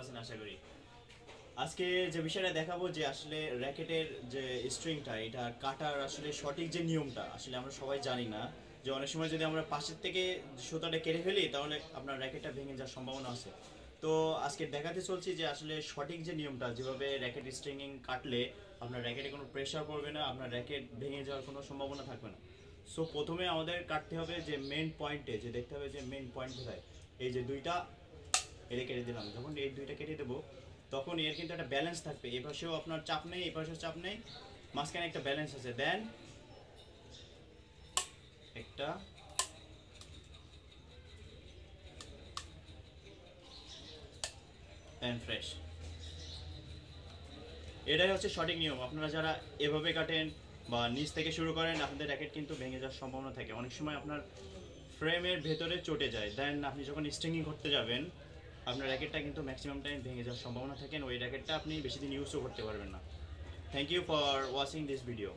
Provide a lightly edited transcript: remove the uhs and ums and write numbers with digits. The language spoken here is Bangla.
আছেন আশা করি। আজকে যে বিষয়টা দেখাবো যে আসলে র্যাকেটের যে স্ট্রিংটা এটা কাটার আসলে সঠিক যে নিয়মটা আসলে আমরা সবাই জানি না। যে অনেক সময় যদি আমরা পাশের থেকে সুতাটা কেটে ফেলি তাহলে আপনার র্যাকেটটা ভেঙে যাওয়ার সম্ভাবনা আছে। তো আজকে দেখাতে চলছি যে আসলে সঠিক যে নিয়মটা যেভাবে র্যাকেট স্ট্রিংিং কাটলে আপনার র্যাকেটে কোনো প্রেশার পড়বে না, আপনার র্যাকেট ভেঙে যাওয়ার কোনো সম্ভাবনা থাকবে না। সো প্রথমে আমাদের কাটতে হবে যে মেন পয়েন্টে, যে দেখতে হবে যে মেন পয়েন্ট কোথায়। এই যে দুইটা এটা কেটে দিলাম, যখন এই দুইটা কেটে দেবো তখন এর কিন্তু একটা ব্যালেন্স থাকবে, এ পাশেও আপনার চাপ নেই এ পাশেও চাপ নেই, মাঝখানে একটা ব্যালেন্স আছে। দেন একটা অ্যান্ড ফ্রেশ, এটাই হচ্ছে সঠিক নিয়ম। আপনারা যারা এভাবে কাটেন বা নিচ থেকে শুরু করেন আপনাদের র্যাকেট কিন্তু ভেঙে যাওয়ার সম্ভাবনা থাকে। অনেক সময় আপনার ফ্রেমের ভেতরে চটে যায়, দেন আপনি যখন স্ট্রিংিং করতে যাবেন আপনার র্যাকেটটা কিন্তু ম্যাক্সিমাম টাইম ভেঙে যাওয়ার সম্ভাবনা থাকে, ওই র্যাকেটটা আপনি বেশি দিন ইউজও করতে পারবেন না। Thank you for watching this video.